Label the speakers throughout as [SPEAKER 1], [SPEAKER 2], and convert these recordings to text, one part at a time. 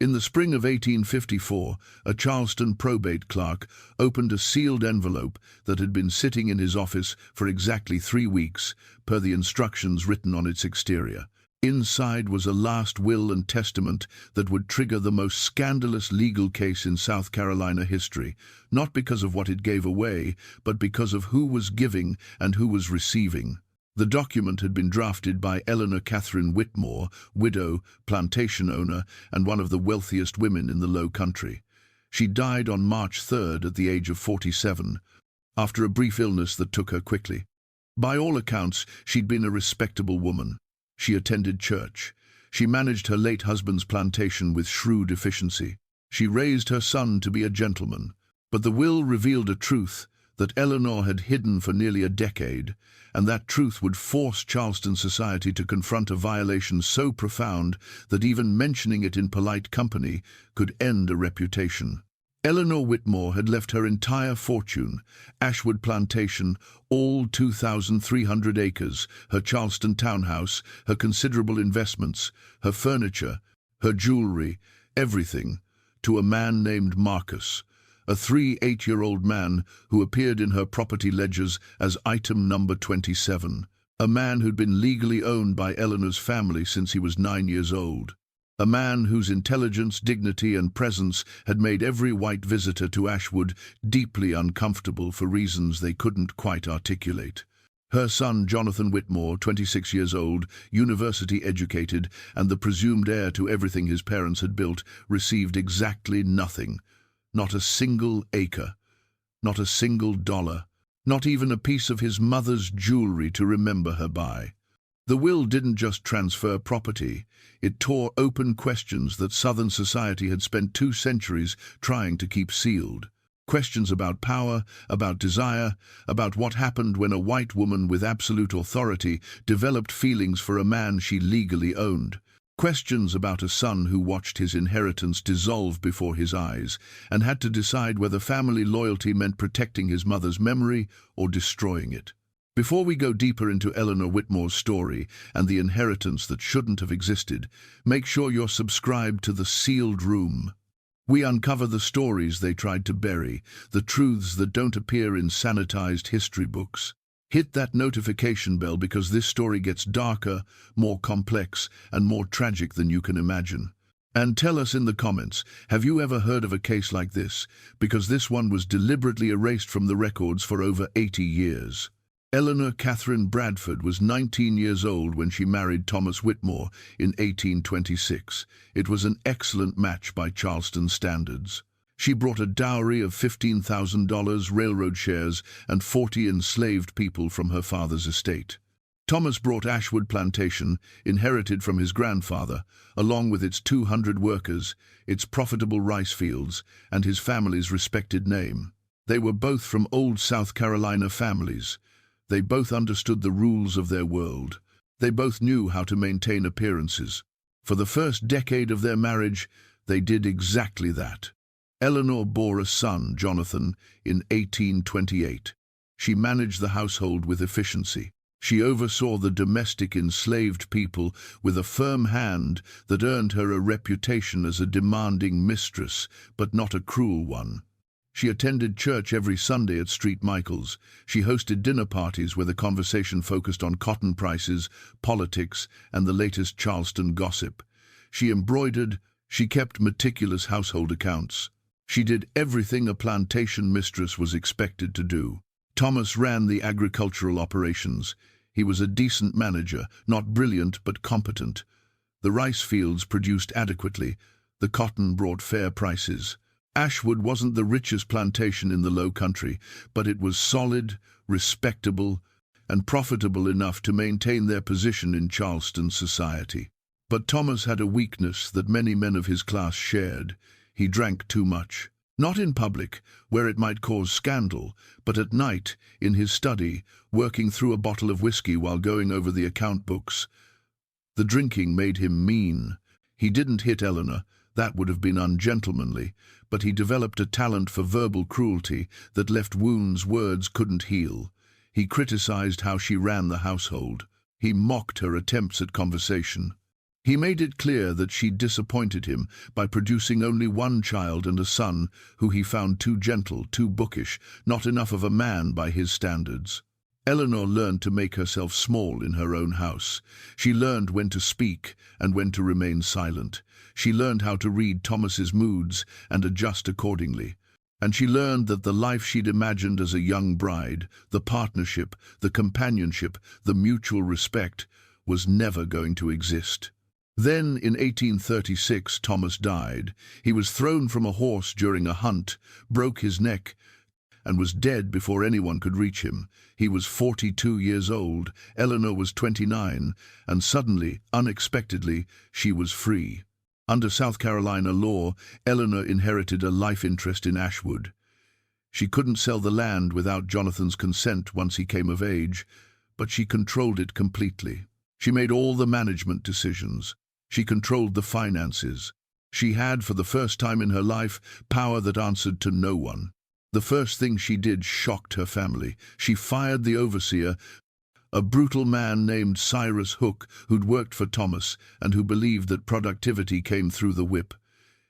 [SPEAKER 1] In the spring of 1854, a Charleston probate clerk opened a sealed envelope that had been sitting in his office for exactly 3 weeks, per the instructions written on its exterior. Inside was a last will and testament that would trigger the most scandalous legal case in South Carolina history, not because of what it gave away, but because of who was giving and who was receiving. The document had been drafted by Eleanor Whitmore, widow, plantation owner, and one of the wealthiest women in the Low Country. She died on March 3rd at the age of 47, after a brief illness that took her quickly. By all accounts, she'd been a respectable woman. She attended church. She managed her late husband's plantation with shrewd efficiency. She raised her son to be a gentleman. But the will revealed a truth that Eleanor had hidden for nearly a decade, and that truth would force Charleston society to confront a violation so profound that even mentioning it in polite company could end a reputation. Eleanor Whitmore had left her entire fortune, Ashwood Plantation, all 2,300 acres, her Charleston townhouse, her considerable investments, her furniture, her jewelry, everything, to a man named Marcus, a 8-year-old man who appeared in her property ledgers as item number 27, a man who'd been legally owned by Eleanor's family since he was 9 years old, a man whose intelligence, dignity, and presence had made every white visitor to Ashwood deeply uncomfortable for reasons they couldn't quite articulate. Her son, Jonathan Whitmore, 26 years old, university-educated, and the presumed heir to everything his parents had built, received exactly nothing. Not a single acre, not a single dollar, not even a piece of his mother's jewelry to remember her by. The will didn't just transfer property, it tore open questions that Southern society had spent 2 centuries trying to keep sealed. Questions about power, about desire, about what happened when a white woman with absolute authority developed feelings for a man she legally owned. Questions about a son who watched his inheritance dissolve before his eyes and had to decide whether family loyalty meant protecting his mother's memory or destroying it. Before we go deeper into Eleanor Whitmore's story and the inheritance that shouldn't have existed, make sure you're subscribed to The Sealed Room. We uncover the stories they tried to bury, the truths that don't appear in sanitized history books. Hit that notification bell because this story gets darker, more complex, and more tragic than you can imagine. And tell us in the comments, have you ever heard of a case like this? Because this one was deliberately erased from the records for over 80 years. Eleanor Catherine Bradford was 19 years old when she married Thomas Whitmore in 1826. It was an excellent match by Charleston standards. She brought a dowry of $15,000, railroad shares, and 40 enslaved people from her father's estate. Thomas brought Ashwood Plantation, inherited from his grandfather, along with its 200 workers, its profitable rice fields, and his family's respected name. They were both from old South Carolina families. They both understood the rules of their world. They both knew how to maintain appearances. For the first decade of their marriage, they did exactly that. Eleanor bore a son, Jonathan, in 1828. She managed the household with efficiency. She oversaw the domestic enslaved people with a firm hand that earned her a reputation as a demanding mistress, but not a cruel one. She attended church every Sunday at St. Michael's. She hosted dinner parties where the conversation focused on cotton prices, politics, and the latest Charleston gossip. She embroidered. She kept meticulous household accounts. She did everything a plantation mistress was expected to do. Thomas ran the agricultural operations. He was a decent manager, not brilliant but competent. The rice fields produced adequately. The cotton brought fair prices. Ashwood wasn't the richest plantation in the Low Country, but it was solid, respectable, and profitable enough to maintain their position in Charleston society. But Thomas had a weakness that many men of his class shared. He drank too much. Not in public, where it might cause scandal, but at night, in his study, working through a bottle of whiskey while going over the account books. The drinking made him mean. He didn't hit Eleanor, that would have been ungentlemanly, but he developed a talent for verbal cruelty that left wounds words couldn't heal. He criticized how she ran the household. He mocked her attempts at conversation. He made it clear that she'd disappointed him by producing only one child and a son who he found too gentle, too bookish, not enough of a man by his standards. Eleanor learned to make herself small in her own house. She learned when to speak and when to remain silent. She learned how to read Thomas's moods and adjust accordingly. And she learned that the life she'd imagined as a young bride, the partnership, the companionship, the mutual respect, was never going to exist. Then, in 1836, Thomas died. He was thrown from a horse during a hunt, broke his neck, and was dead before anyone could reach him. He was 42 years old, Eleanor was 29, and suddenly, unexpectedly, she was free. Under South Carolina law, Eleanor inherited a life interest in Ashwood. She couldn't sell the land without Jonathan's consent once he came of age, but she controlled it completely. She made all the management decisions. She controlled the finances. She had, for the first time in her life, power that answered to no one. The first thing she did shocked her family. She fired the overseer, a brutal man named Cyrus Hook, who'd worked for Thomas and who believed that productivity came through the whip.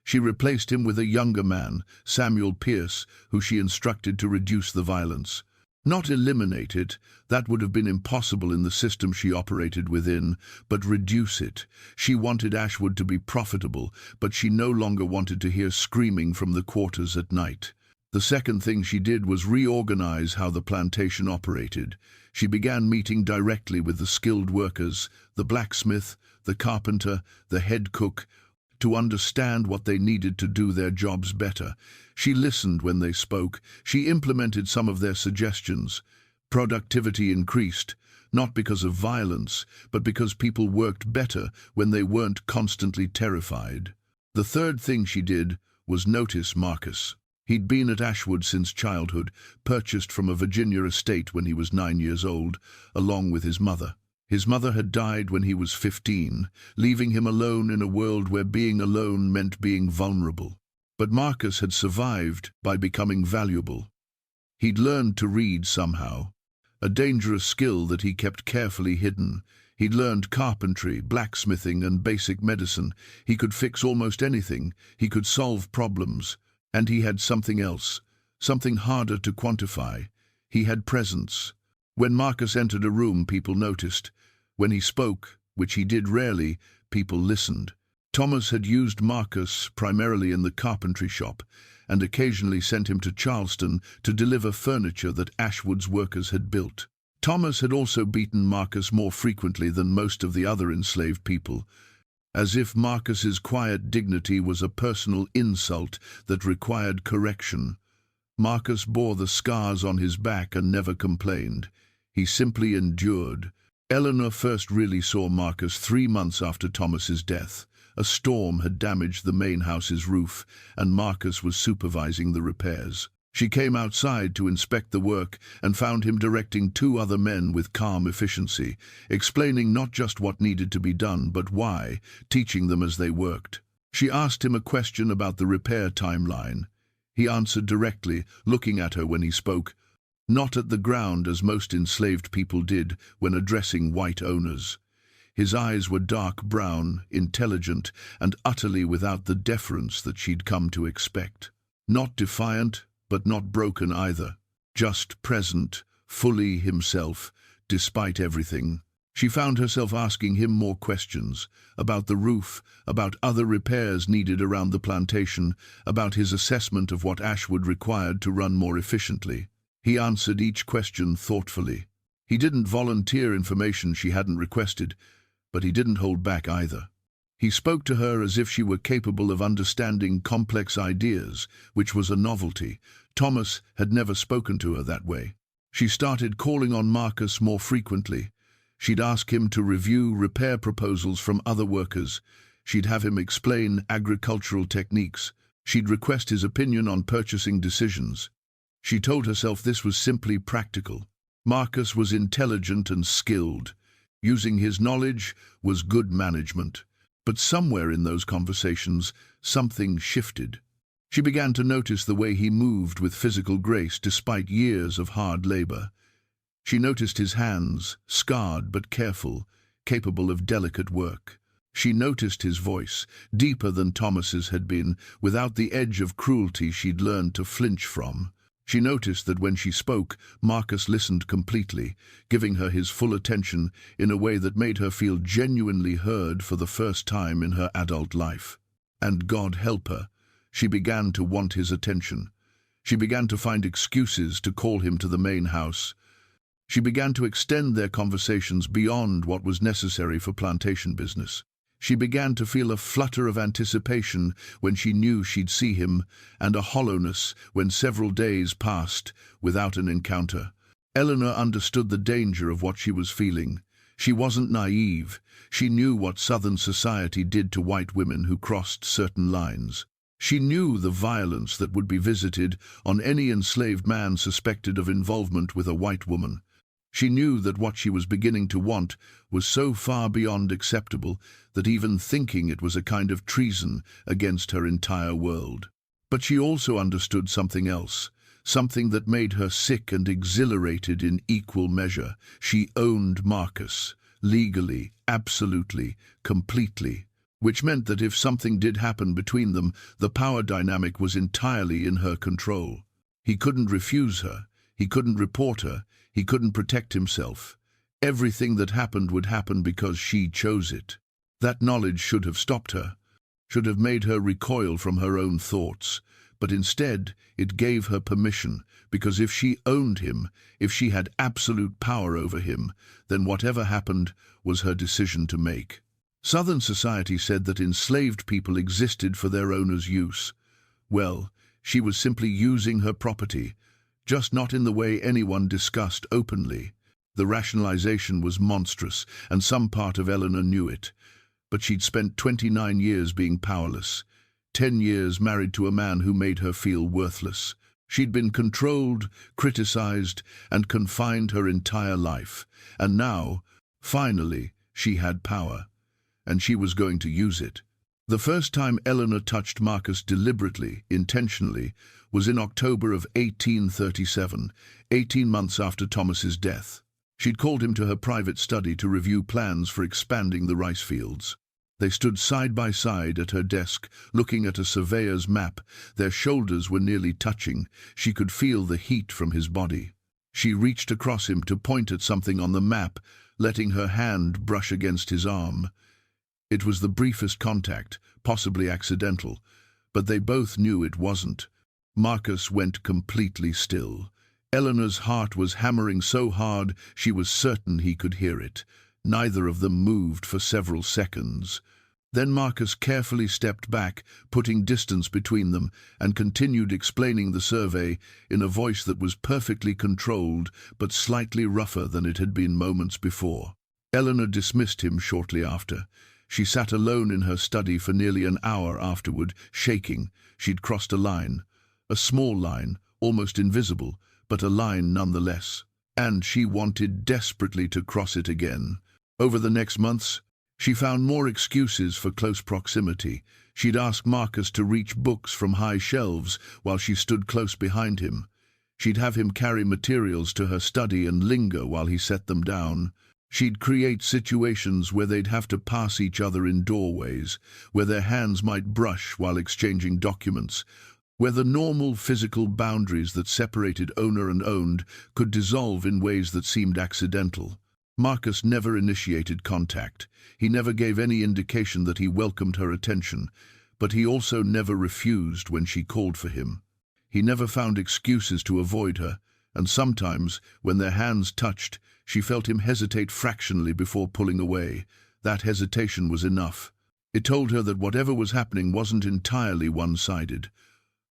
[SPEAKER 1] She replaced him with a younger man, Samuel Pierce, who she instructed to reduce the violence. Not eliminate it, that would have been impossible in the system she operated within, but reduce it. She wanted Ashwood to be profitable, but she no longer wanted to hear screaming from the quarters at night. The second thing she did was reorganize how the plantation operated. She began meeting directly with the skilled workers, the blacksmith, the carpenter, the head cook, to understand what they needed to do their jobs better. She listened when they spoke. She implemented some of their suggestions. Productivity increased, not because of violence, but because people worked better when they weren't constantly terrified. The third thing she did was notice Marcus. He'd been at Ashwood since childhood, purchased from a Virginia estate when he was 9 years old, along with his mother. His mother had died when he was 15, leaving him alone in a world where being alone meant being vulnerable. But Marcus had survived by becoming valuable. He'd learned to read somehow, a dangerous skill that he kept carefully hidden. He'd learned carpentry, blacksmithing, and basic medicine. He could fix almost anything. He could solve problems. And he had something else, something harder to quantify. He had presence. When Marcus entered a room, people noticed. When he spoke, which he did rarely, people listened. Thomas had used Marcus primarily in the carpentry shop, and occasionally sent him to Charleston to deliver furniture that Ashwood's workers had built. Thomas had also beaten Marcus more frequently than most of the other enslaved people, as if Marcus's quiet dignity was a personal insult that required correction. Marcus bore the scars on his back and never complained. He simply endured. Eleanor first really saw Marcus 3 months after Thomas's death. A storm had damaged the main house's roof, and Marcus was supervising the repairs. She came outside to inspect the work and found him directing 2 other men with calm efficiency, explaining not just what needed to be done, but why, teaching them as they worked. She asked him a question about the repair timeline. He answered directly, looking at her when he spoke, not at the ground as most enslaved people did when addressing white owners. His eyes were dark brown, intelligent, and utterly without the deference that she'd come to expect. Not defiant, but not broken either. Just present, fully himself, despite everything. She found herself asking him more questions, about the roof, about other repairs needed around the plantation, about his assessment of what Ashwood required to run more efficiently. He answered each question thoughtfully. He didn't volunteer information she hadn't requested, but he didn't hold back either. He spoke to her as if she were capable of understanding complex ideas, which was a novelty. Thomas had never spoken to her that way. She started calling on Marcus more frequently. She'd ask him to review repair proposals from other workers. She'd have him explain agricultural techniques. She'd request his opinion on purchasing decisions. She told herself this was simply practical. Marcus was intelligent and skilled. Using his knowledge was good management. But somewhere in those conversations, something shifted. She began to notice the way he moved with physical grace despite years of hard labor. She noticed his hands, scarred but careful, capable of delicate work. She noticed his voice, deeper than Thomas's had been, without the edge of cruelty she'd learned to flinch from. She noticed that when she spoke, Marcus listened completely, giving her his full attention in a way that made her feel genuinely heard for the first time in her adult life. And God help her, she began to want his attention. She began to find excuses to call him to the main house. She began to extend their conversations beyond what was necessary for plantation business. She began to feel a flutter of anticipation when she knew she'd see him, and a hollowness when several days passed without an encounter. Eleanor understood the danger of what she was feeling. She wasn't naive. She knew what Southern society did to white women who crossed certain lines. She knew the violence that would be visited on any enslaved man suspected of involvement with a white woman. She knew that what she was beginning to want was so far beyond acceptable that even thinking it was a kind of treason against her entire world. But she also understood something else, something that made her sick and exhilarated in equal measure. She owned Marcus, legally, absolutely, completely, which meant that if something did happen between them, the power dynamic was entirely in her control. He couldn't refuse her, he couldn't report her, he couldn't protect himself. Everything that happened would happen because she chose it. That knowledge should have stopped her, should have made her recoil from her own thoughts, but instead it gave her permission, because if she owned him, if she had absolute power over him, then whatever happened was her decision to make. Southern society said that enslaved people existed for their owners' use. Well, she was simply using her property, just not in the way anyone discussed openly. The rationalization was monstrous, and some part of Eleanor knew it. But she'd spent 29 years being powerless, 10 years married to a man who made her feel worthless. She'd been controlled, criticized, and confined her entire life. And now, finally, she had power. And she was going to use it. The first time Eleanor touched Marcus deliberately, intentionally, was in October of 1837, 18 months after Thomas's death. She'd called him to her private study to review plans for expanding the rice fields. They stood side by side at her desk, looking at a surveyor's map. Their shoulders were nearly touching. She could feel the heat from his body. She reached across him to point at something on the map, letting her hand brush against his arm. It was the briefest contact, possibly accidental, but they both knew it wasn't. Marcus went completely still. Eleanor's heart was hammering so hard she was certain he could hear it. Neither of them moved for several seconds. Then Marcus carefully stepped back, putting distance between them, and continued explaining the survey in a voice that was perfectly controlled but slightly rougher than it had been moments before. Eleanor dismissed him shortly after. She sat alone in her study for nearly an hour afterward, shaking. She'd crossed a line. A small line, almost invisible, but a line nonetheless. And she wanted desperately to cross it again. Over the next months, she found more excuses for close proximity. She'd ask Marcus to reach books from high shelves while she stood close behind him. She'd have him carry materials to her study and linger while he set them down. She'd create situations where they'd have to pass each other in doorways, where their hands might brush while exchanging documents, where the normal physical boundaries that separated owner and owned could dissolve in ways that seemed accidental. Marcus never initiated contact. He never gave any indication that he welcomed her attention, but he also never refused when she called for him. He never found excuses to avoid her, and sometimes, when their hands touched, she felt him hesitate fractionally before pulling away. That hesitation was enough. It told her that whatever was happening wasn't entirely one-sided,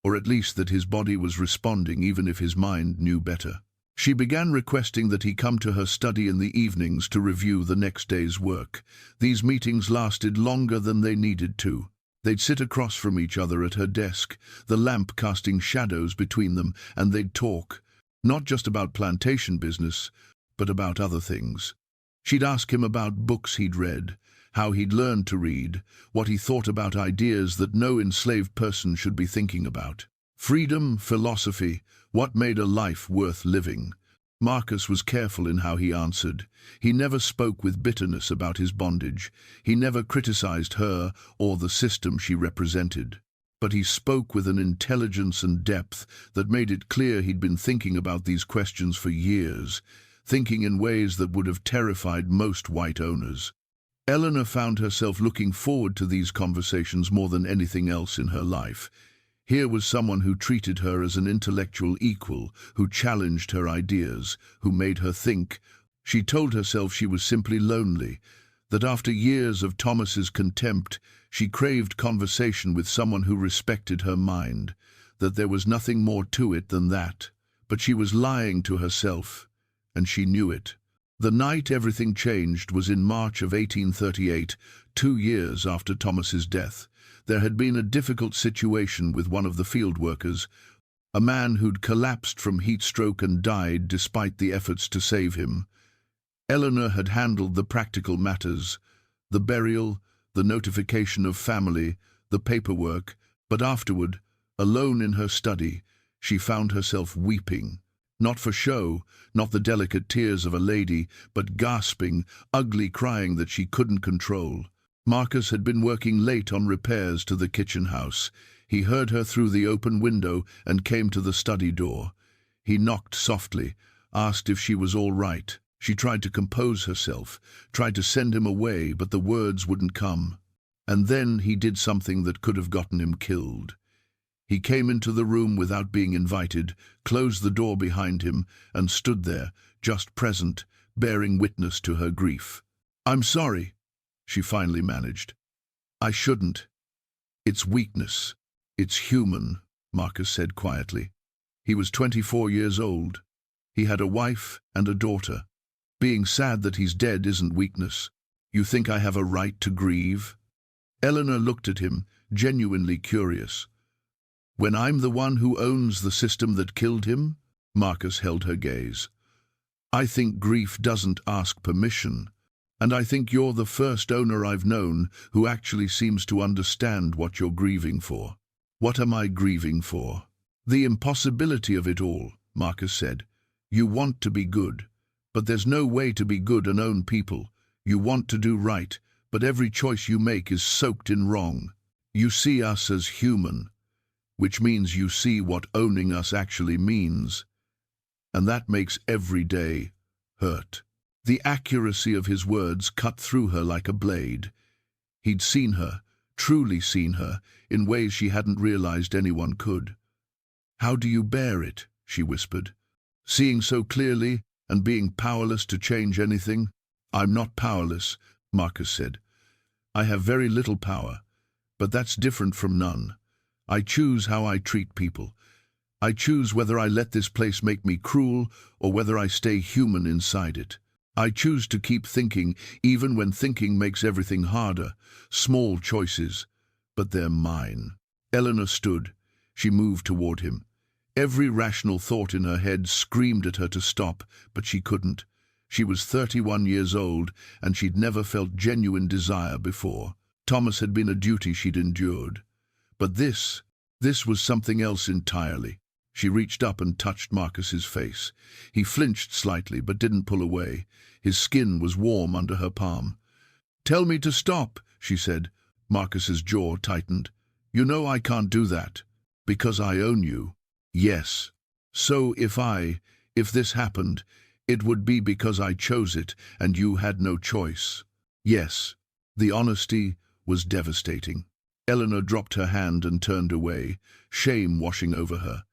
[SPEAKER 1] or at least that his body was responding even if his mind knew better. She began requesting that he come to her study in the evenings to review the next day's work. These meetings lasted longer than they needed to. They'd sit across from each other at her desk, the lamp casting shadows between them, and they'd talk, not just about plantation business, but about other things. She'd ask him about books he'd read, how he'd learned to read, what he thought about ideas that no enslaved person should be thinking about. Freedom, philosophy, what made a life worth living. Marcus was careful in how he answered. He never spoke with bitterness about his bondage. He never criticized her or the system she represented. But he spoke with an intelligence and depth that made it clear he'd been thinking about these questions for years, thinking in ways that would have terrified most white owners. Eleanor found herself looking forward to these conversations more than anything else in her life. Here was someone who treated her as an intellectual equal, who challenged her ideas, who made her think. She told herself she was simply lonely, that after years of Thomas's contempt, she craved conversation with someone who respected her mind, that there was nothing more to it than that. But she was lying to herself, and she knew it. The night everything changed was in March of 1838, 2 years after Thomas's death. There had been a difficult situation with one of the field workers, a man who'd collapsed from heat stroke and died despite the efforts to save him. Eleanor had handled the practical matters, the burial, the notification of family, the paperwork, but afterward, alone in her study, she found herself weeping. Not for show, not the delicate tears of a lady, but gasping, ugly crying that she couldn't control. Marcus had been working late on repairs to the kitchen house. He heard her through the open window and came to the study door. He knocked softly, asked if she was all right. She tried to compose herself, tried to send him away, but the words wouldn't come. And then he did something that could have gotten him killed. He came into the room without being invited, closed the door behind him, and stood there, just present, bearing witness to her grief. "I'm sorry," she finally managed. "I shouldn't. It's weakness. It's human," Marcus said quietly. He was 24 years old. He had a wife and a daughter. "Being sad that he's dead isn't weakness. You think I have a right to grieve?" Eleanor looked at him, genuinely curious. "When I'm the one who owns the system that killed him?" Marcus held her gaze. "I think grief doesn't ask permission. And I think you're the first owner I've known who actually seems to understand what you're grieving for." "What am I grieving for?" "The impossibility of it all," Marcus said. "You want to be good, but there's no way to be good and own people. You want to do right, but every choice you make is soaked in wrong. You see us as human, which means you see what owning us actually means. And that makes every day hurt." The accuracy of his words cut through her like a blade. He'd seen her, truly seen her, in ways she hadn't realized anyone could. "How do you bear it?" she whispered. "Seeing so clearly and being powerless to change anything?" "I'm not powerless," Marcus said. "I have very little power, but that's different from none. I choose how I treat people. I choose whether I let this place make me cruel or whether I stay human inside it. I choose to keep thinking, even when thinking makes everything harder. Small choices, but they're mine." Eleanor stood. She moved toward him. Every rational thought in her head screamed at her to stop, but she couldn't. She was 31 years old, and she'd never felt genuine desire before. Thomas had been a duty she'd endured. But this was something else entirely. She reached up and touched Marcus's face. He flinched slightly, but didn't pull away. His skin was warm under her palm. "Tell me to stop," she said. Marcus's jaw tightened. "You know I can't do that. Because I own you." "Yes. So if this happened, it would be because I chose it and you had no choice." "Yes." The honesty was devastating. Eleanor dropped her hand and turned away, shame washing over her.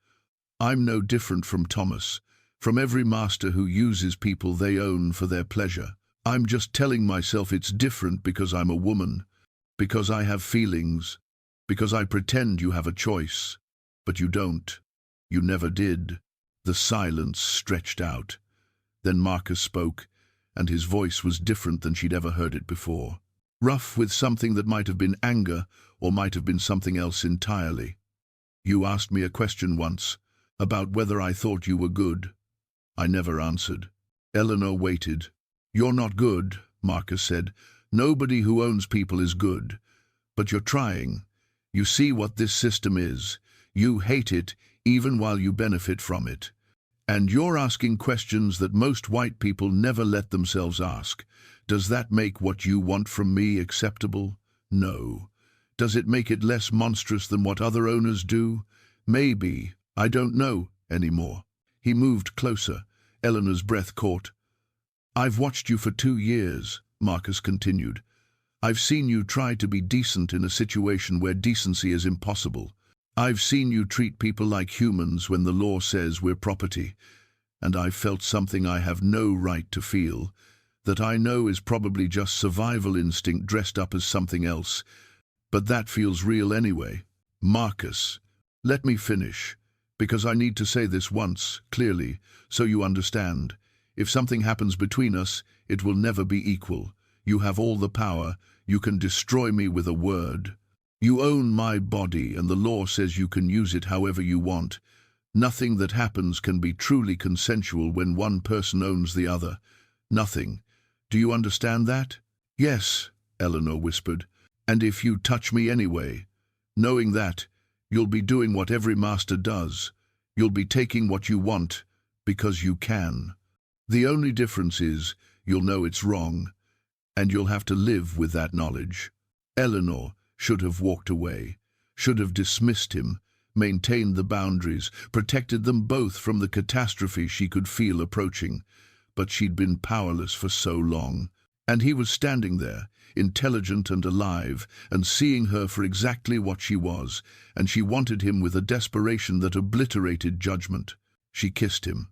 [SPEAKER 1] "I'm no different from Thomas, from every master who uses people they own for their pleasure. I'm just telling myself it's different because I'm a woman, because I have feelings, because I pretend you have a choice. But you don't. You never did." The silence stretched out. Then Marcus spoke, and his voice was different than she'd ever heard it before. Rough with something that might have been anger or might have been something else entirely. "You asked me a question once, about whether I thought you were good. I never answered." Eleanor waited. "You're not good," Marcus said. "Nobody who owns people is good. But you're trying. You see what this system is. You hate it even while you benefit from it. And you're asking questions that most white people never let themselves ask. Does that make what you want from me acceptable? No. Does it make it less monstrous than what other owners do? Maybe. I don't know anymore. He moved closer. Eleanor's breath caught. I've watched you for 2 years, Marcus continued. I've seen you try to be decent in a situation where decency is impossible. I've seen you treat people like humans when the law says we're property. And I've felt something I have no right to feel, that I know is probably just survival instinct dressed up as something else. But that feels real anyway. Marcus, let me finish, because I need to say this once, clearly, so you understand. If something happens between us, it will never be equal. You have all the power. You can destroy me with a word. You own my body, and the law says you can use it however you want. Nothing that happens can be truly consensual when one person owns the other. Nothing. Do you understand that? Yes, Eleanor whispered. And if you touch me anyway, knowing that, you'll be doing what every master does. You'll be taking what you want, because you can. The only difference is, you'll know it's wrong, and you'll have to live with that knowledge. Eleanor should have walked away, should have dismissed him, maintained the boundaries, protected them both from the catastrophe she could feel approaching. But she'd been powerless for so long. And he was standing there, intelligent and alive, and seeing her for exactly what she was, and she wanted him with a desperation that obliterated judgment. She kissed him.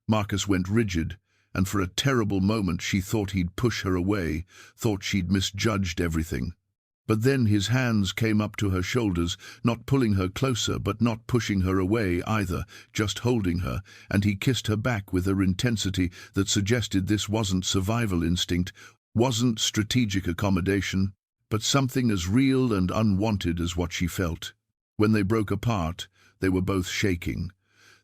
[SPEAKER 1] Marcus went rigid, and for a terrible moment she thought he'd push her away, thought she'd misjudged everything. But then his hands came up to her shoulders, not pulling her closer but not pushing her away either, just holding her, and he kissed her back with an intensity that suggested this wasn't survival instinct, wasn't strategic accommodation, but something as real and unwanted as what she felt. When they broke apart, they were both shaking.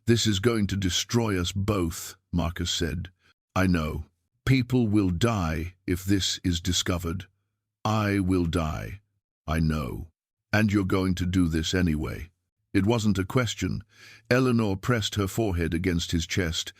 [SPEAKER 1] "This is going to destroy us both," Marcus said. "I know. People will die if this is discovered. I will die. I know. And you're going to do this anyway." It wasn't a question. Eleanor pressed her forehead against his chest,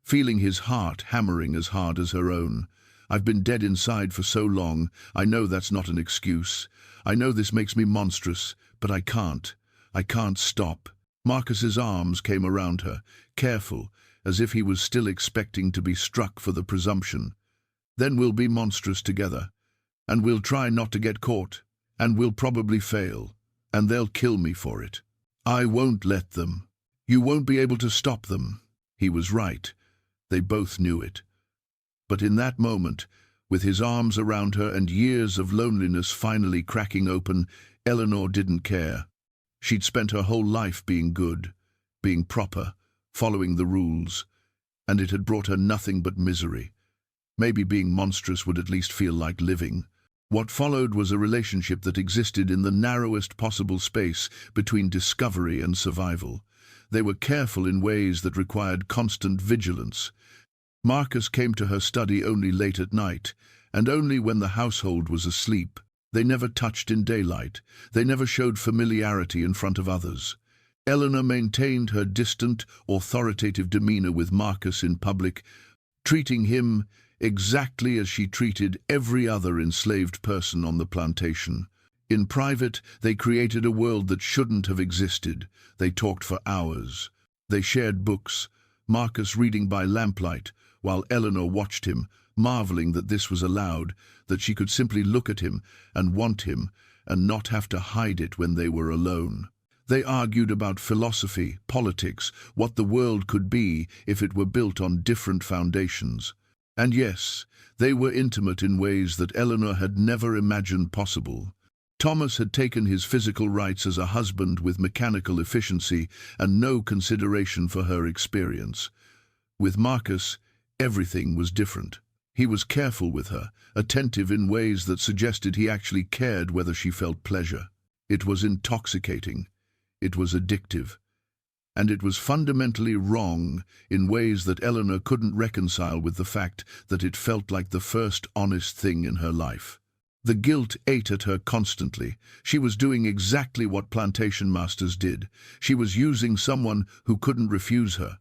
[SPEAKER 1] feeling his heart hammering as hard as her own. "I've been dead inside for so long. I know that's not an excuse. I know this makes me monstrous, but I can't. I can't stop." Marcus's arms came around her, careful, as if he was still expecting to be struck for the presumption. "Then we'll be monstrous together. And we'll try not to get caught, and we'll probably fail, and they'll kill me for it. I won't let them. You won't be able to stop them." He was right. They both knew it. But in that moment, with his arms around her and years of loneliness finally cracking open, Eleanor didn't care. She'd spent her whole life being good, being proper, following the rules, and it had brought her nothing but misery. Maybe being monstrous would at least feel like living. What followed was a relationship that existed in the narrowest possible space between discovery and survival. They were careful in ways that required constant vigilance. Marcus came to her study only late at night, and only when the household was asleep. They never touched in daylight. They never showed familiarity in front of others. Eleanor maintained her distant, authoritative demeanor with Marcus in public, treating him exactly as she treated every other enslaved person on the plantation. In private, they created a world that shouldn't have existed. They talked for hours. They shared books, Marcus reading by lamplight, while Eleanor watched him, marveling that this was allowed, that she could simply look at him and want him, and not have to hide it when they were alone. They argued about philosophy, politics, what the world could be if it were built on different foundations. And yes, they were intimate in ways that Eleanor had never imagined possible. Thomas had taken his physical rights as a husband with mechanical efficiency and no consideration for her experience. With Marcus, everything was different. He was careful with her, attentive in ways that suggested he actually cared whether she felt pleasure. It was intoxicating. It was addictive. And it was fundamentally wrong in ways that Eleanor couldn't reconcile with the fact that it felt like the first honest thing in her life. The guilt ate at her constantly. She was doing exactly what plantation masters did. She was using someone who couldn't refuse her.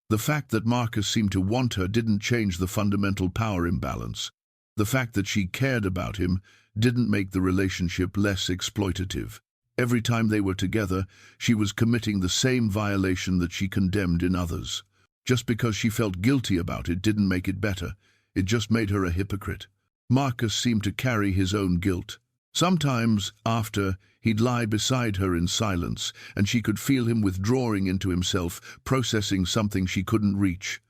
[SPEAKER 1] The fact that Marcus seemed to want her didn't change the fundamental power imbalance. The fact that she cared about him didn't make the relationship less exploitative. Every time they were together, she was committing the same violation that she condemned in others. Just because she felt guilty about it didn't make it better. It just made her a hypocrite. Marcus seemed to carry his own guilt. Sometimes, after, he'd lie beside her in silence, and she could feel him withdrawing into himself, processing something she couldn't reach.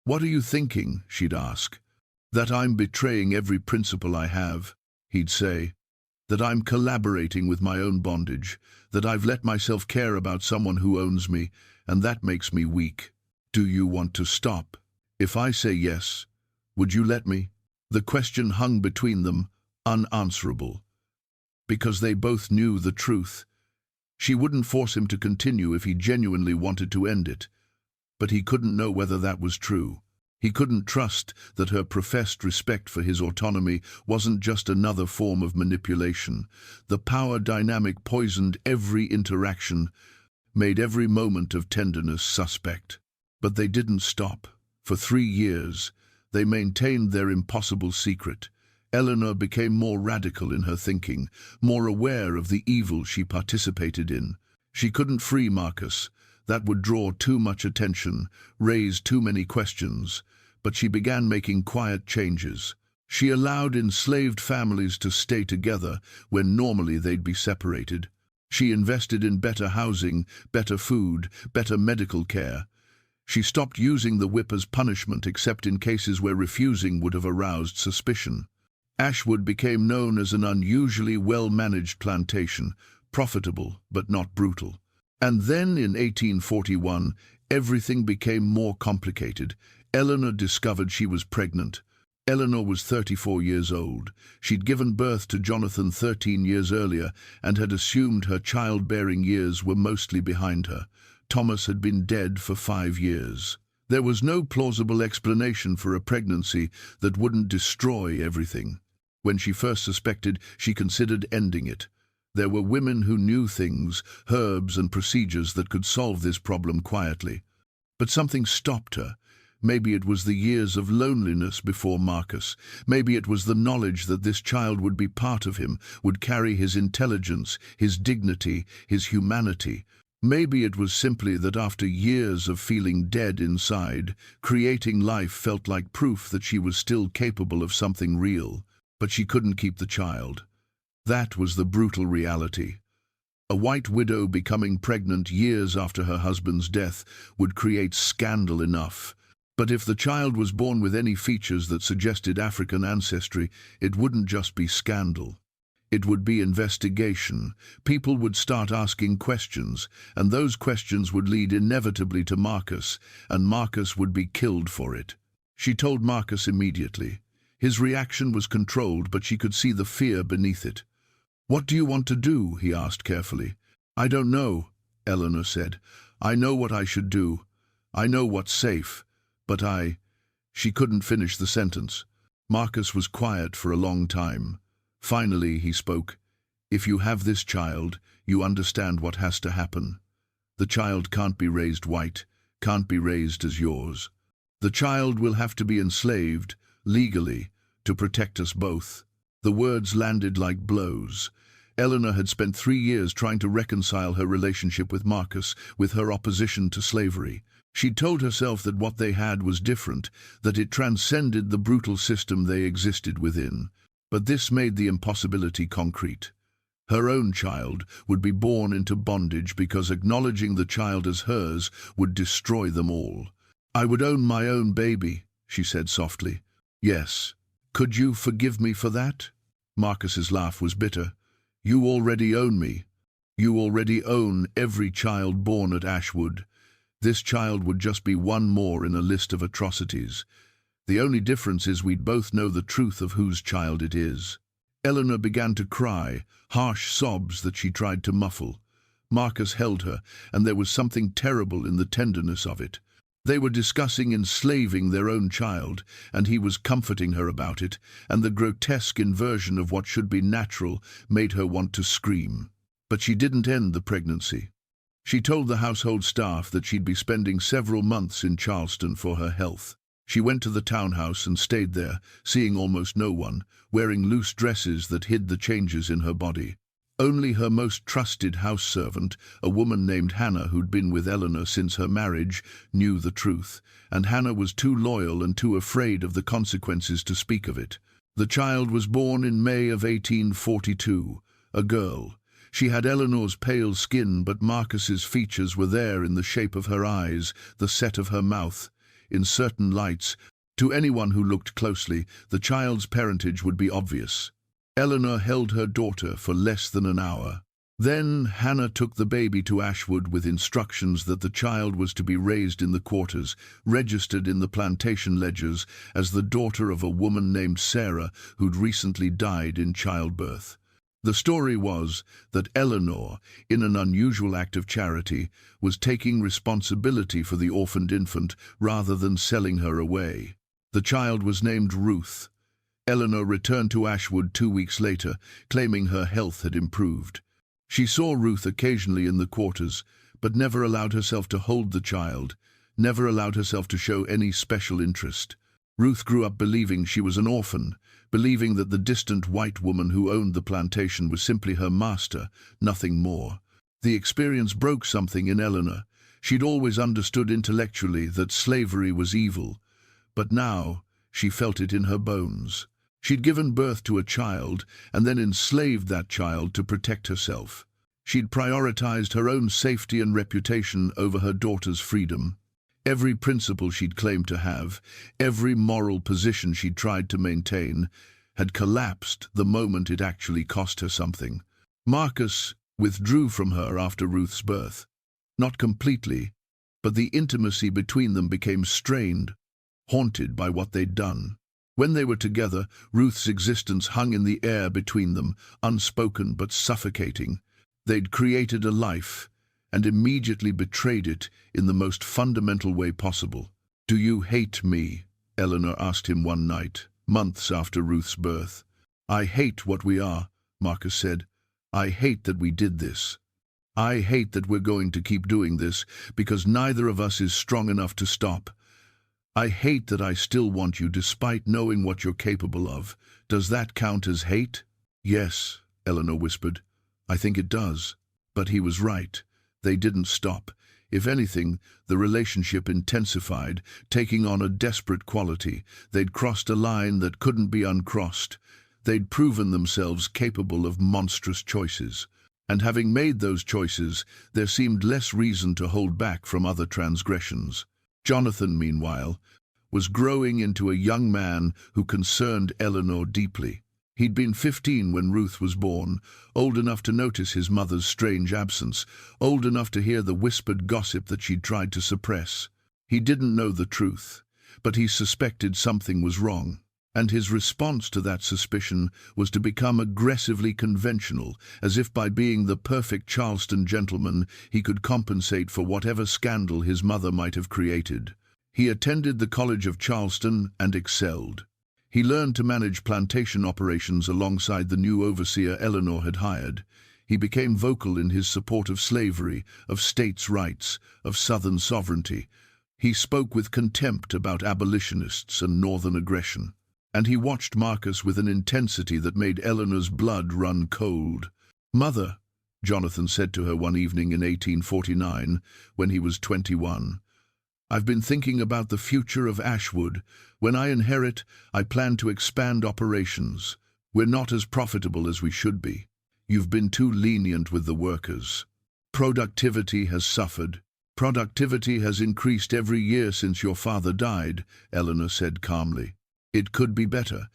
[SPEAKER 1] "What are you thinking?" she'd ask. "That I'm betraying every principle I have," he'd say. "That I'm collaborating with my own bondage, that I've let myself care about someone who owns me, and that makes me weak. Do you want to stop? If I say yes, would you let me?" The question hung between them, unanswerable, because they both knew the truth. She wouldn't force him to continue if he genuinely wanted to end it, but he couldn't know whether that was true. He couldn't trust that her professed respect for his autonomy wasn't just another form of manipulation. The power dynamic poisoned every interaction, made every moment of tenderness suspect. But they didn't stop. For 3 years, they maintained their impossible secret. Eleanor became more radical in her thinking, more aware of the evil she participated in. She couldn't free Marcus. That would draw too much attention, raise too many questions. But she began making quiet changes. She allowed enslaved families to stay together when normally they'd be separated. She invested in better housing, better food, better medical care. She stopped using the whip as punishment except in cases where refusing would have aroused suspicion. Ashwood became known as an unusually well-managed plantation, profitable but not brutal. And then in 1841, everything became more complicated. Eleanor discovered she was pregnant. Eleanor was 34 years old. She'd given birth to Jonathan 13 years earlier and had assumed her childbearing years were mostly behind her. Thomas had been dead for 5 years. There was no plausible explanation for a pregnancy that wouldn't destroy everything. When she first suspected, she considered ending it. There were women who knew things, herbs and procedures that could solve this problem quietly. But something stopped her. Maybe it was the years of loneliness before Marcus. Maybe it was the knowledge that this child would be part of him, would carry his intelligence, his dignity, his humanity. Maybe it was simply that after years of feeling dead inside, creating life felt like proof that she was still capable of something real. But she couldn't keep the child. That was the brutal reality. A white widow becoming pregnant years after her husband's death would create scandal enough. But if the child was born with any features that suggested African ancestry, it wouldn't just be scandal. It would be investigation. People would start asking questions, and those questions would lead inevitably to Marcus, and Marcus would be killed for it. She told Marcus immediately. His reaction was controlled, but she could see the fear beneath it. "What do you want to do?" he asked carefully. "I don't know," Eleanor said. "I know what I should do. I know what's safe. But She couldn't finish the sentence. Marcus was quiet for a long time. Finally, he spoke. "If you have this child, you understand what has to happen. The child can't be raised white, can't be raised as yours. The child will have to be enslaved, legally, to protect us both." The words landed like blows. Eleanor had spent 3 years trying to reconcile her relationship with Marcus, with her opposition to slavery. She'd told herself that what they had was different, that it transcended the brutal system they existed within. But this made the impossibility concrete. Her own child would be born into bondage because acknowledging the child as hers would destroy them all. "I would own my own baby," she said softly. "Yes. Could you forgive me for that?" Marcus's laugh was bitter. "You already own me. You already own every child born at Ashwood. This child would just be one more in a list of atrocities. The only difference is we'd both know the truth of whose child it is." Eleanor began to cry, harsh sobs that she tried to muffle. Marcus held her, and there was something terrible in the tenderness of it. They were discussing enslaving their own child, and he was comforting her about it, and the grotesque inversion of what should be natural made her want to scream. But she didn't end the pregnancy. She told the household staff that she'd be spending several months in Charleston for her health. She went to the townhouse and stayed there, seeing almost no one, wearing loose dresses that hid the changes in her body. Only her most trusted house servant, a woman named Hannah who'd been with Eleanor since her marriage, knew the truth, and Hannah was too loyal and too afraid of the consequences to speak of it. The child was born in May of 1842, a girl. She had Eleanor's pale skin, but Marcus's features were there in the shape of her eyes, the set of her mouth. In certain lights, to anyone who looked closely, the child's parentage would be obvious. Eleanor held her daughter for less than an hour. Then Hannah took the baby to Ashwood with instructions that the child was to be raised in the quarters, registered in the plantation ledgers as the daughter of a woman named Sarah who'd recently died in childbirth. The story was that Eleanor, in an unusual act of charity, was taking responsibility for the orphaned infant rather than selling her away. The child was named Ruth. Eleanor returned to Ashwood 2 weeks later, claiming her health had improved. She saw Ruth occasionally in the quarters, but never allowed herself to hold the child, never allowed herself to show any special interest. Ruth grew up believing she was an orphan, believing that the distant white woman who owned the plantation was simply her master, nothing more. The experience broke something in Eleanor. She'd always understood intellectually that slavery was evil, but now she felt it in her bones. She'd given birth to a child and then enslaved that child to protect herself. She'd prioritized her own safety and reputation over her daughter's freedom. Every principle she'd claimed to have, every moral position she'd tried to maintain, had collapsed the moment it actually cost her something. Marcus withdrew from her after Ruth's birth. Not completely, but the intimacy between them became strained, haunted by what they'd done. When they were together, Ruth's existence hung in the air between them, unspoken but suffocating. They'd created a life, and immediately betrayed it in the most fundamental way possible. "Do you hate me?" Eleanor asked him one night, months after Ruth's birth. "I hate what we are," Marcus said. "I hate that we did this. I hate that we're going to keep doing this, because neither of us is strong enough to stop. I hate that I still want you despite knowing what you're capable of. Does that count as hate?" "Yes," Eleanor whispered. "I think it does." But he was right. They didn't stop. If anything, the relationship intensified, taking on a desperate quality. They'd crossed a line that couldn't be uncrossed. They'd proven themselves capable of monstrous choices. And having made those choices, there seemed less reason to hold back from other transgressions. Jonathan, meanwhile, was growing into a young man who concerned Eleanor deeply. He'd been 15 when Ruth was born, old enough to notice his mother's strange absence, old enough to hear the whispered gossip that she'd tried to suppress. He didn't know the truth, but he suspected something was wrong, and his response to that suspicion was to become aggressively conventional, as if by being the perfect Charleston gentleman he could compensate for whatever scandal his mother might have created. He attended the College of Charleston and excelled. He learned to manage plantation operations alongside the new overseer Eleanor had hired. He became vocal in his support of slavery, of states' rights, of Southern sovereignty. He spoke with contempt about abolitionists and Northern aggression. And he watched Marcus with an intensity that made Eleanor's blood run cold. "Mother," Jonathan said to her one evening in 1849, when he was 21, "I've been thinking about the future of Ashwood. When I inherit, I plan to expand operations. We're not as profitable as we should be. You've been too lenient with the workers. Productivity has suffered. Productivity has increased every year since your father died," Eleanor said calmly. "It could be better,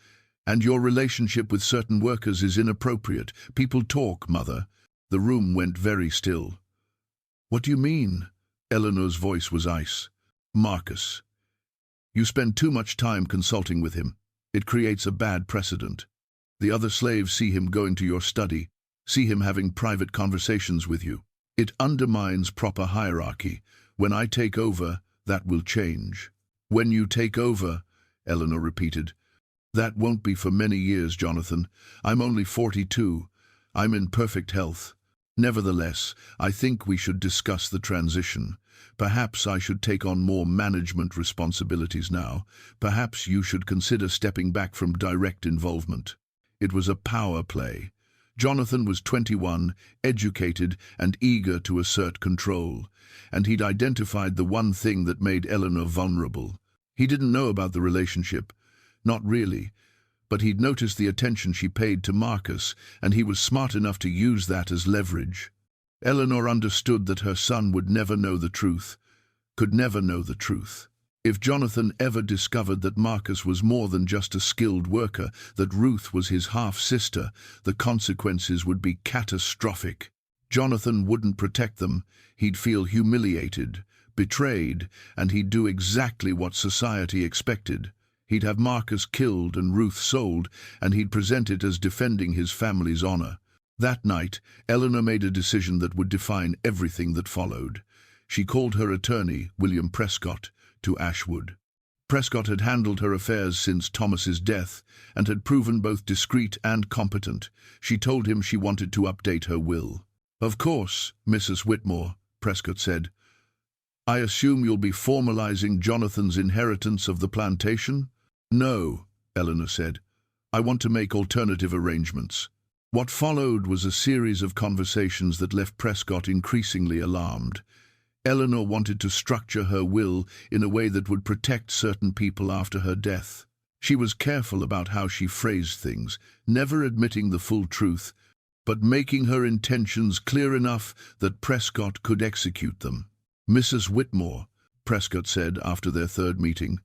[SPEAKER 1] and your relationship with certain workers is inappropriate. People talk, Mother." The room went very still. "What do you mean?" Eleanor's voice was ice. "Marcus. You spend too much time consulting with him. It creates a bad precedent. The other slaves see him going to your study, see him having private conversations with you. It undermines proper hierarchy. When I take over, that will change." "When you take over," Eleanor repeated. "That won't be for many years, Jonathan. I'm only 42. I'm in perfect health." Nevertheless, I think we should discuss the transition. Perhaps I should take on more management responsibilities now. Perhaps you should consider stepping back from direct involvement." It was a power play. Jonathan was 21, educated, and eager to assert control, and he'd identified the one thing that made Eleanor vulnerable. He didn't know about the relationship, not really, but he'd noticed the attention she paid to Marcus, and he was smart enough to use that as leverage. Eleanor understood that her son would never know the truth, could never know the truth. If Jonathan ever discovered that Marcus was more than just a skilled worker, that Ruth was his half-sister, the consequences would be catastrophic. Jonathan wouldn't protect them. He'd feel humiliated, betrayed, and he'd do exactly what society expected. He'd have Marcus killed and Ruth sold, and he'd present it as defending his family's honor. That night, Eleanor made a decision that would define everything that followed. She called her attorney, William Prescott, to Ashwood. Prescott had handled her affairs since Thomas's death and had proven both discreet and competent. She told him she wanted to update her will. "Of course, Mrs. Whitmore," Prescott said. "I assume you'll be formalizing Jonathan's inheritance of the plantation?" "No," Eleanor said. "I want to make alternative arrangements." What followed was a series of conversations that left Prescott increasingly alarmed. Eleanor wanted to structure her will in a way that would protect certain people after her death. She was careful about how she phrased things, never admitting the full truth, but making her intentions clear enough that Prescott could execute them. "Mrs. Whitmore," Prescott said after their third meeting,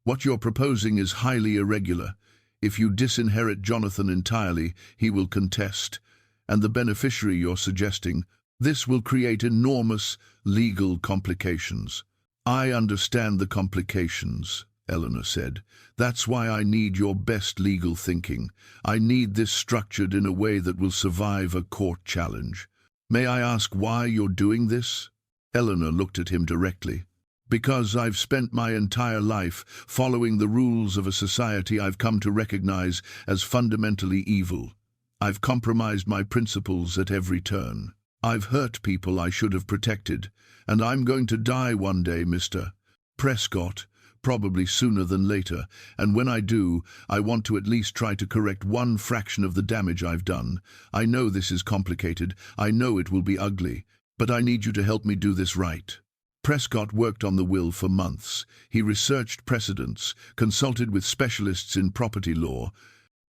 [SPEAKER 1] "what you're proposing is highly irregular. If you disinherit Jonathan entirely, he will contest, and the beneficiary you're suggesting, this will create enormous legal complications." "I understand the complications," Eleanor said. "That's why I need your best legal thinking. I need this structured in a way that will survive a court challenge. May I ask why you're doing this?" Eleanor looked at him directly. "Because I've spent my entire life following the rules of a society I've come to recognize as fundamentally evil. I've compromised my principles at every turn. I've hurt people I should have protected, and I'm going to die one day, Mr. Prescott, probably sooner than later, and when I do, I want to at least try to correct one fraction of the damage I've done. I know this is complicated, I know it will be ugly, but I need you to help me do this right." Prescott worked on the will for months. He researched precedents, consulted with specialists in property law,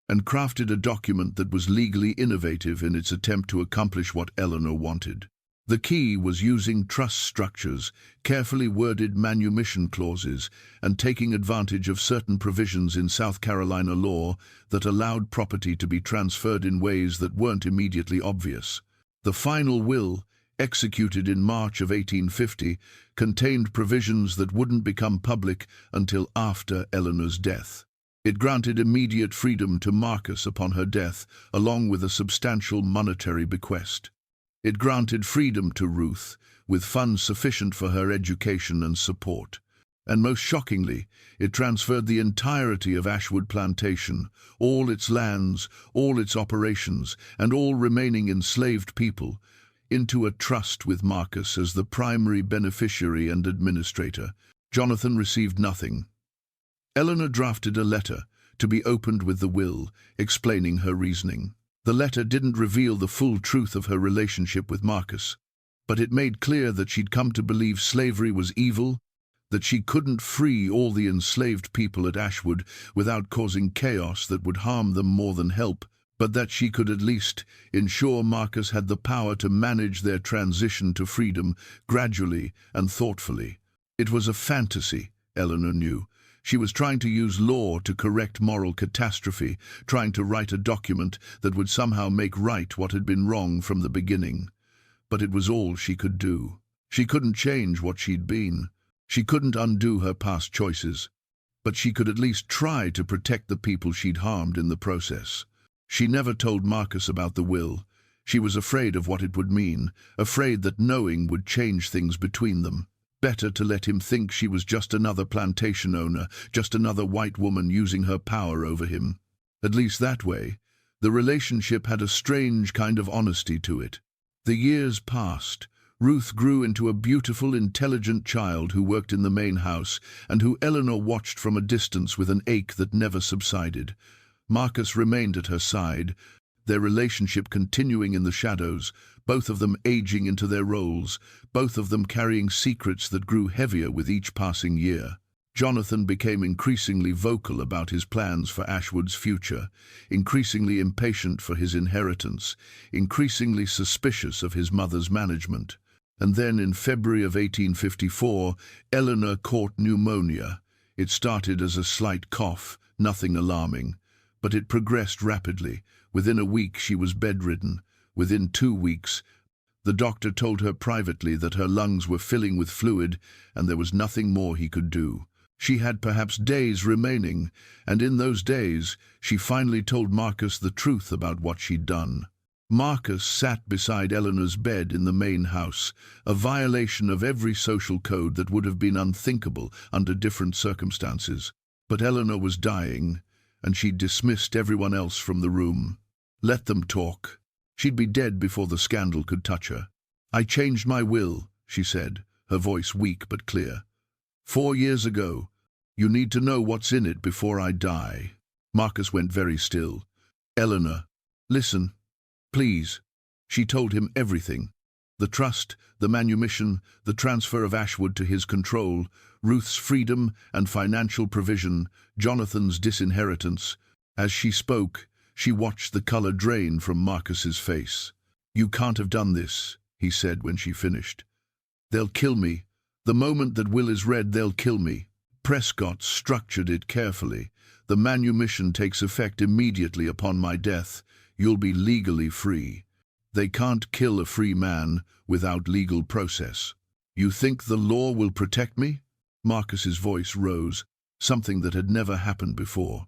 [SPEAKER 1] and crafted a document that was legally innovative in its attempt to accomplish what Eleanor wanted. The key was using trust structures, carefully worded manumission clauses, and taking advantage of certain provisions in South Carolina law that allowed property to be transferred in ways that weren't immediately obvious. The final will, executed in March of 1850, contained provisions that wouldn't become public until after Eleanor's death. It granted immediate freedom to Marcus upon her death, along with a substantial monetary bequest. It granted freedom to Ruth, with funds sufficient for her education and support. And most shockingly, it transferred the entirety of Ashwood Plantation, all its lands, all its operations, and all remaining enslaved people, into a trust with Marcus as the primary beneficiary and administrator. Jonathan received nothing. Eleanor drafted a letter to be opened with the will, explaining her reasoning. The letter didn't reveal the full truth of her relationship with Marcus, but it made clear that she'd come to believe slavery was evil, that she couldn't free all the enslaved people at Ashwood without causing chaos that would harm them more than help, but that she could at least ensure Marcus had the power to manage their transition to freedom gradually and thoughtfully. It was a fantasy, Eleanor knew. She was trying to use law to correct moral catastrophe, trying to write a document that would somehow make right what had been wrong from the beginning. But it was all she could do. She couldn't change what she'd been. She couldn't undo her past choices. But she could at least try to protect the people she'd harmed in the process. She never told Marcus about the will. She was afraid of what it would mean, afraid that knowing would change things between them. Better to let him think she was just another plantation owner, just another white woman using her power over him. At least that way, the relationship had a strange kind of honesty to it. The years passed. Ruth grew into a beautiful, intelligent child who worked in the main house and who Eleanor watched from a distance with an ache that never subsided. Marcus remained at her side, their relationship continuing in the shadows, both of them aging into their roles, both of them carrying secrets that grew heavier with each passing year. Jonathan became increasingly vocal about his plans for Ashwood's future, increasingly impatient for his inheritance, increasingly suspicious of his mother's management. And then in February of 1854, Eleanor caught pneumonia. It started as a slight cough, nothing alarming, but it progressed rapidly. Within a week she was bedridden. Within 2 weeks, the doctor told her privately that her lungs were filling with fluid and there was nothing more he could do. She had perhaps days remaining, and in those days she finally told Marcus the truth about what she'd done. Marcus sat beside Eleanor's bed in the main house, a violation of every social code that would have been unthinkable under different circumstances. But Eleanor was dying, and she dismissed everyone else from the room. Let them talk. She'd be dead before the scandal could touch her. "I changed my will," she said, her voice weak but clear. 4 years ago. You need to know what's in it before I die." Marcus went very still. "Eleanor, listen, please." She told him everything. The trust, the manumission, the transfer of Ashwood to his control, Ruth's freedom and financial provision, Jonathan's disinheritance. As she spoke, she watched the color drain from Marcus's face. "You can't have done this," he said when she finished. "They'll kill me. The moment that will is read, they'll kill me. Prescott structured it carefully. The manumission takes effect immediately upon my death. You'll be legally free. They can't kill a free man without legal process. You think the law will protect me?" Marcus's voice rose, something that had never happened before.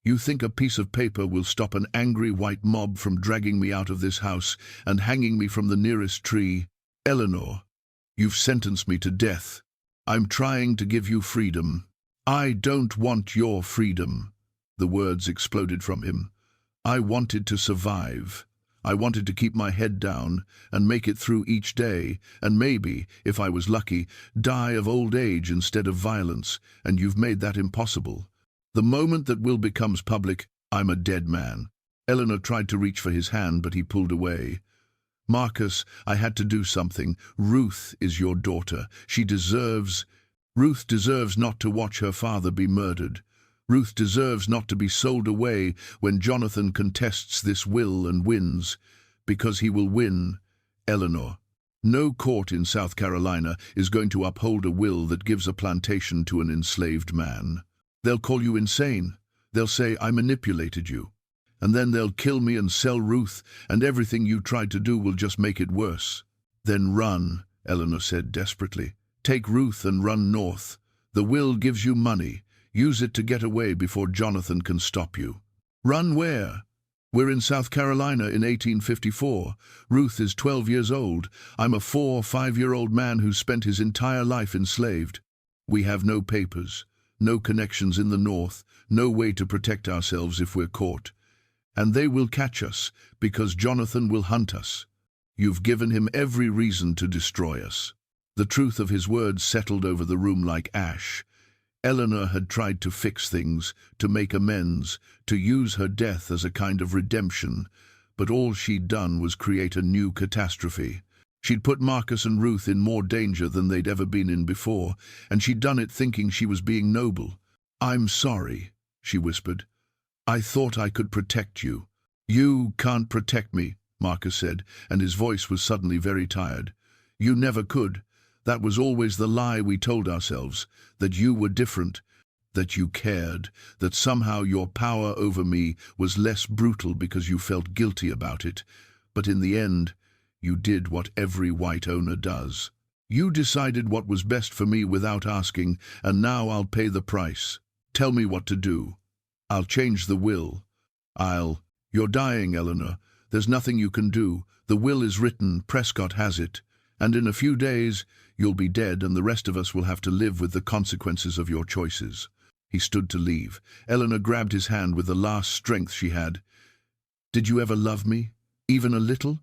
[SPEAKER 1] "You think a piece of paper will stop an angry white mob from dragging me out of this house and hanging me from the nearest tree? Eleanor, you've sentenced me to death. I'm trying to give you freedom." "I don't want your freedom." The words exploded from him. "I wanted to survive. I wanted to keep my head down and make it through each day, and maybe, if I was lucky, die of old age instead of violence, and you've made that impossible. The moment that will becomes public, I'm a dead man." Eleanor tried to reach for his hand, but he pulled away. "Marcus, I had to do something. Ruth is your daughter. Ruth deserves not to watch her father be murdered. Ruth deserves not to be sold away when Jonathan contests this will and wins, because he will win. Eleanor, no court in South Carolina is going to uphold a will that gives a plantation to an enslaved man. They'll call you insane. They'll say I manipulated you. And then they'll kill me and sell Ruth, and everything you tried to do will just make it worse." "Then run," Eleanor said desperately. "Take Ruth and run north. The will gives you money. Use it to get away before Jonathan can stop you." "Run where?" "We're in South Carolina in 1854. Ruth is 12 years old. I'm a 4 or 5-year-old man who spent his entire life enslaved. We have no papers, no connections in the north, no way to protect ourselves if we're caught. And they will catch us, because Jonathan will hunt us. You've given him every reason to destroy us." The truth of his words settled over the room like ash. Eleanor had tried to fix things, to make amends, to use her death as a kind of redemption, but all she'd done was create a new catastrophe. She'd put Marcus and Ruth in more danger than they'd ever been in before, and she'd done it thinking she was being noble. "I'm sorry," she whispered. "I thought I could protect you." "You can't protect me," Marcus said, and his voice was suddenly very tired. "You never could. That was always the lie we told ourselves, that you were different, that you cared, that somehow your power over me was less brutal because you felt guilty about it. But in the end, you did what every white owner does. You decided what was best for me without asking, and now I'll pay the price. Tell me what to do. I'll change the will. You're dying, Eleanor. There's nothing you can do. The will is written, Prescott has it. And in a few days, you'll be dead, and the rest of us will have to live with the consequences of your choices." He stood to leave. Eleanor grabbed his hand with the last strength she had. "Did you ever love me? Even a little?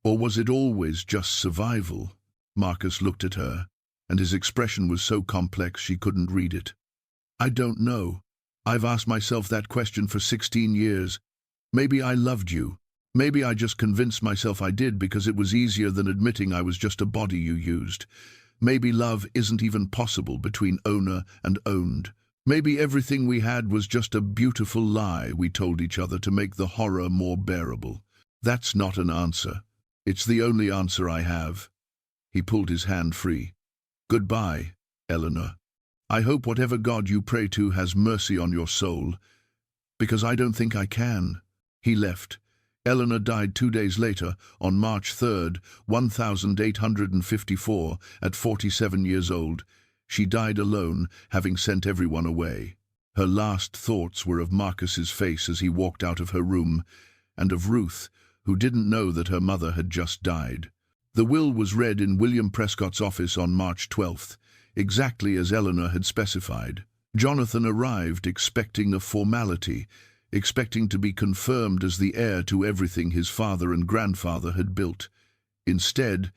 [SPEAKER 1] Or was it always just survival? Marcus looked at her, and his expression was so complex she couldn't read it. I don't know. I've asked myself that question for 16 years. Maybe I loved you. Maybe I just convinced myself I did because it was easier than admitting I was just a body you used. Maybe love isn't even possible between owner and owned. Maybe everything we had was just a beautiful lie we told each other to make the horror more bearable. That's not an answer. It's the only answer I have. He pulled his hand free. Goodbye, Eleanor. I hope whatever God you pray to has mercy on your soul, because I don't think I can. He left. Eleanor died 2 days later, on March 3rd, 1854, at 47 years old. She died alone, having sent everyone away. Her last thoughts were of Marcus's face as he walked out of her room, and of Ruth, who didn't know that her mother had just died. The will was read in William Prescott's office on March 12th, exactly as Eleanor had specified. Jonathan arrived expecting a formality, expecting to be confirmed as the heir to everything his father and grandfather had built. Instead,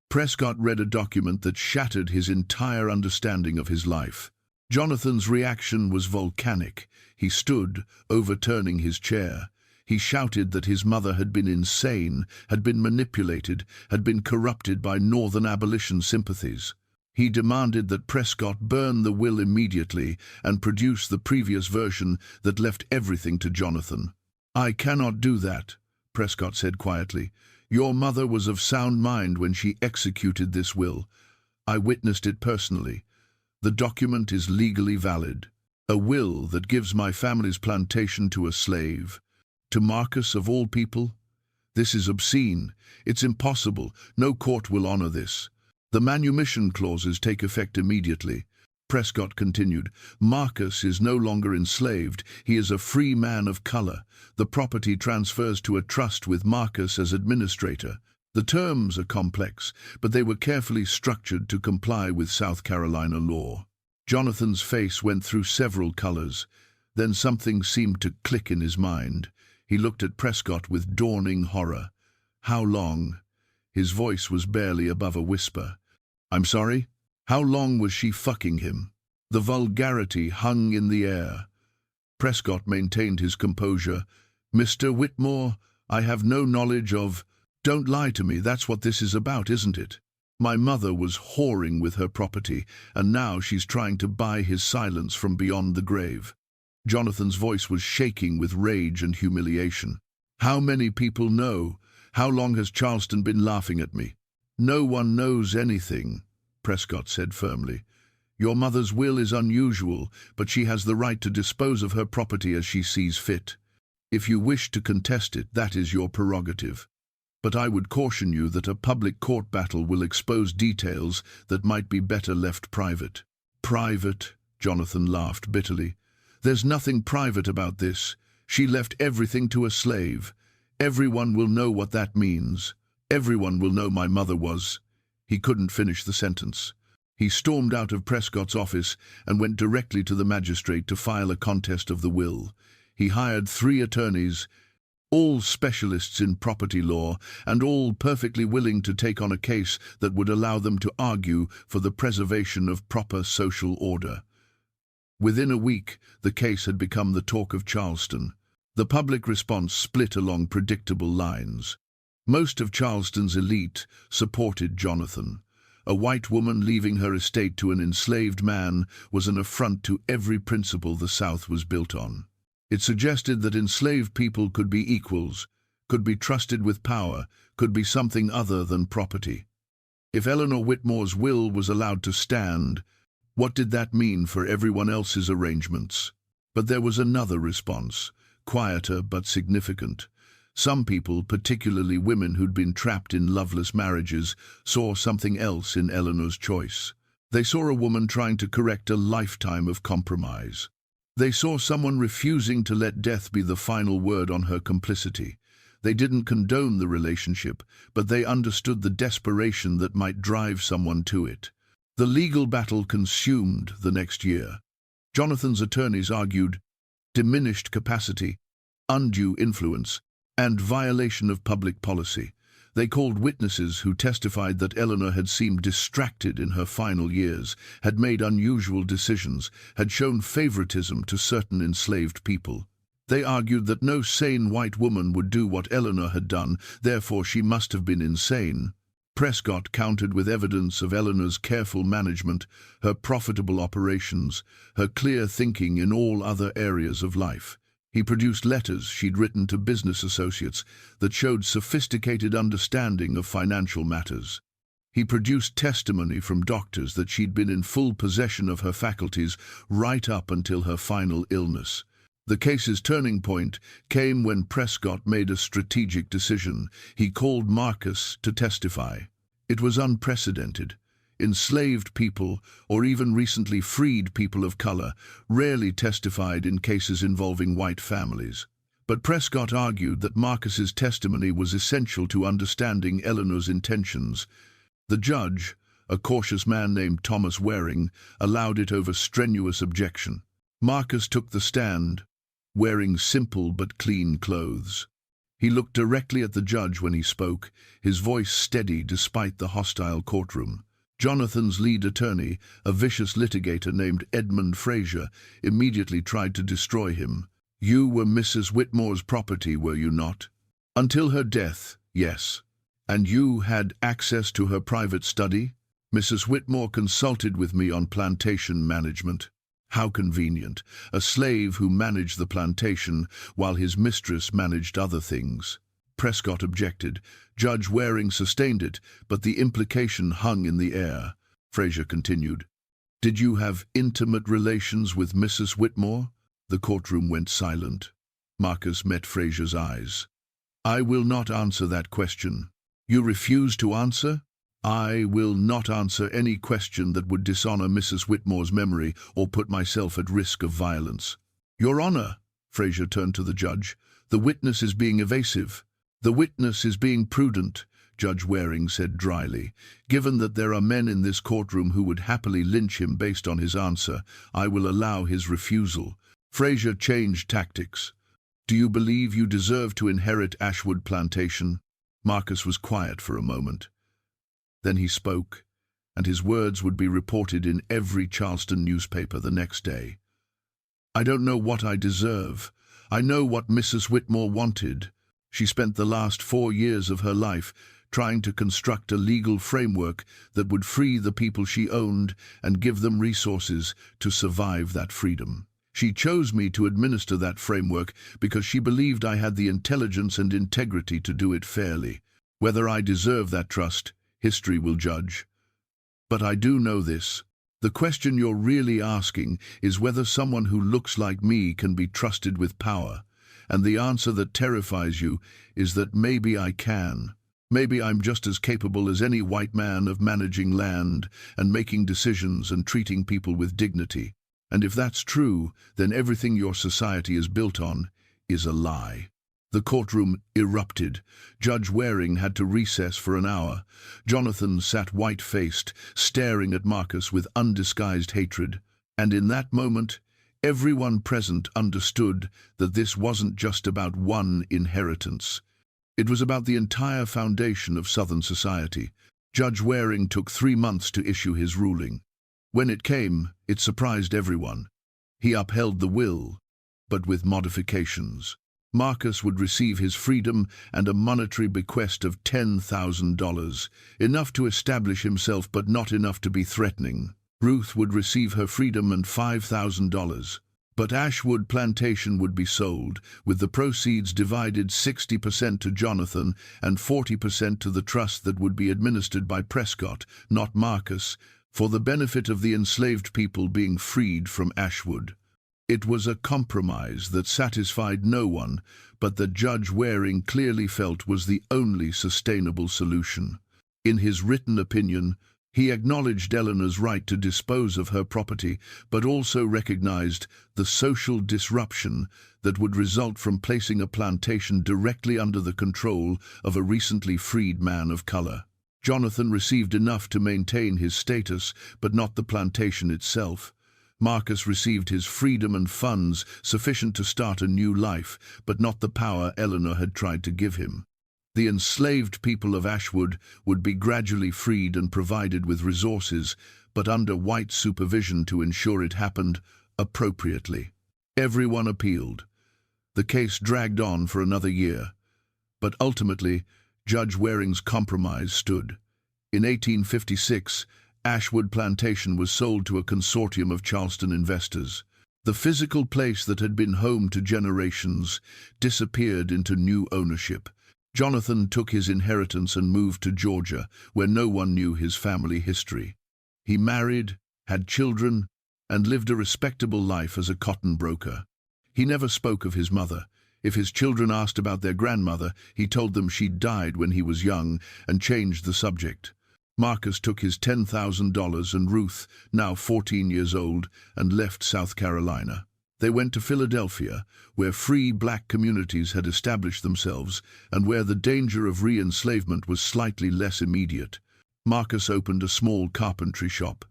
[SPEAKER 1] Prescott read a document that shattered his entire understanding of his life. Jonathan's reaction was volcanic. He stood, overturning his chair. He shouted that his mother had been insane, had been manipulated, had been corrupted by Northern abolition sympathies. He demanded that Prescott burn the will immediately and produce the previous version that left everything to Jonathan. I cannot do that, Prescott said quietly. Your mother was of sound mind when she executed this will. I witnessed it personally. The document is legally valid. A will that gives my family's plantation to a slave. To Marcus, of all people? This is obscene. It's impossible. No court will honor this. The manumission clauses take effect immediately. Prescott continued, Marcus is no longer enslaved. He is a free man of color. The property transfers to a trust with Marcus as administrator. The terms are complex, but they were carefully structured to comply with South Carolina law. Jonathan's face went through several colors. Then something seemed to click in his mind. He looked at Prescott with dawning horror. How long? His voice was barely above a whisper. I'm sorry? How long was she fucking him? The vulgarity hung in the air. Prescott maintained his composure. Mr. Whitmore, I have no knowledge of... Don't lie to me, that's what this is about, isn't it? My mother was whoring with her property, and now she's trying to buy his silence from beyond the grave. Jonathan's voice was shaking with rage and humiliation. How many people know? How long has Charleston been laughing at me? No one knows anything, Prescott said firmly. Your mother's will is unusual, but she has the right to dispose of her property as she sees fit. If you wish to contest it, that is your prerogative. But I would caution you that a public court battle will expose details that might be better left private. Private? Jonathan laughed bitterly. There's nothing private about this. She left everything to a slave. Everyone will know what that means. Everyone will know my mother was... He couldn't finish the sentence. He stormed out of Prescott's office and went directly to the magistrate to file a contest of the will. He hired 3 attorneys, all specialists in property law, and all perfectly willing to take on a case that would allow them to argue for the preservation of proper social order. Within a week, the case had become the talk of Charleston. The public response split along predictable lines. Most of Charleston's elite supported Jonathan. A white woman leaving her estate to an enslaved man was an affront to every principle the South was built on. It suggested that enslaved people could be equals, could be trusted with power, could be something other than property. If Eleanor Whitmore's will was allowed to stand, what did that mean for everyone else's arrangements? But there was another response, quieter but significant. Some people, particularly women who'd been trapped in loveless marriages, saw something else in Eleanor's choice. They saw a woman trying to correct a lifetime of compromise. They saw someone refusing to let death be the final word on her complicity. They didn't condone the relationship, but they understood the desperation that might drive someone to it. The legal battle consumed the next year. Jonathan's attorneys argued diminished capacity, undue influence, and violation of public policy. They called witnesses who testified that Eleanor had seemed distracted in her final years, had made unusual decisions, had shown favoritism to certain enslaved people. They argued that no sane white woman would do what Eleanor had done, therefore she must have been insane. Prescott countered with evidence of Eleanor's careful management, her profitable operations, her clear thinking in all other areas of life. He produced letters she'd written to business associates that showed sophisticated understanding of financial matters. He produced testimony from doctors that she'd been in full possession of her faculties right up until her final illness. The case's turning point came when Prescott made a strategic decision. He called Marcus to testify. It was unprecedented. Enslaved people, or even recently freed people of color, rarely testified in cases involving white families. But Prescott argued that Marcus's testimony was essential to understanding Eleanor's intentions. The judge, a cautious man named Thomas Waring, allowed it over strenuous objection. Marcus took the stand, wearing simple but clean clothes. He looked directly at the judge when he spoke, his voice steady despite the hostile courtroom. Jonathan's lead attorney, a vicious litigator named Edmund Fraser, immediately tried to destroy him. "You were Mrs. Whitmore's property, were you not?" "Until her death, yes." "And you had access to her private study?" "Mrs. Whitmore consulted with me on plantation management." "How convenient. A slave who managed the plantation while his mistress managed other things." Prescott objected. Judge Waring sustained it, but the implication hung in the air. Fraser continued. "Did you have intimate relations with Mrs. Whitmore?" The courtroom went silent. Marcus met Fraser's eyes. "I will not answer that question." "You refuse to answer?" "I will not answer any question that would dishonor Mrs. Whitmore's memory or put myself at risk of violence." "Your Honor," Fraser turned to the judge, "the witness is being evasive." "The witness is being prudent," Judge Waring said dryly. "Given that there are men in this courtroom who would happily lynch him based on his answer, I will allow his refusal." Fraser changed tactics. "Do you believe you deserve to inherit Ashwood Plantation?" Marcus was quiet for a moment. Then he spoke, and his words would be reported in every Charleston newspaper the next day. "I don't know what I deserve. I know what Mrs. Whitmore wanted. She spent the last 4 years of her life trying to construct a legal framework that would free the people she owned and give them resources to survive that freedom. She chose me to administer that framework because she believed I had the intelligence and integrity to do it fairly. Whether I deserve that trust, history will judge. But I do know this. The question you're really asking is whether someone who looks like me can be trusted with power. And the answer that terrifies you is that maybe I can. Maybe I'm just as capable as any white man of managing land and making decisions and treating people with dignity. And if that's true, then everything your society is built on is a lie. The courtroom erupted. Judge Waring had to recess for an hour. Jonathan sat white-faced, staring at Marcus with undisguised hatred. And in that moment, everyone present understood that this wasn't just about one inheritance. It was about the entire foundation of Southern society. Judge Waring took 3 months to issue his ruling. When it came, it surprised everyone. He upheld the will, but with modifications. Marcus would receive his freedom and a monetary bequest of $10,000, enough to establish himself but not enough to be threatening. Ruth would receive her freedom and $5,000. But Ashwood Plantation would be sold, with the proceeds divided 60% to Jonathan and 40% to the trust that would be administered by Prescott, not Marcus, for the benefit of the enslaved people being freed from Ashwood. It was a compromise that satisfied no one, but that Judge Waring clearly felt was the only sustainable solution. In his written opinion, he acknowledged Eleanor's right to dispose of her property, but also recognized the social disruption that would result from placing a plantation directly under the control of a recently freed man of color. Jonathan received enough to maintain his status, but not the plantation itself. Marcus received his freedom and funds sufficient to start a new life, but not the power Eleanor had tried to give him. The enslaved people of Ashwood would be gradually freed and provided with resources, but under white supervision to ensure it happened appropriately. Everyone appealed. The case dragged on for another year, but ultimately Judge Waring's compromise stood. In 1856, Ashwood Plantation was sold to a consortium of Charleston investors. The physical place that had been home to generations disappeared into new ownership. Jonathan took his inheritance and moved to Georgia, where no one knew his family history. He married, had children, and lived a respectable life as a cotton broker. He never spoke of his mother. If his children asked about their grandmother, he told them she'd died when he was young and changed the subject. Marcus took his $10,000 and Ruth, now 14 years old, and left South Carolina. They went to Philadelphia, where free black communities had established themselves and where the danger of re-enslavement was slightly less immediate. Marcus opened a small carpentry shop.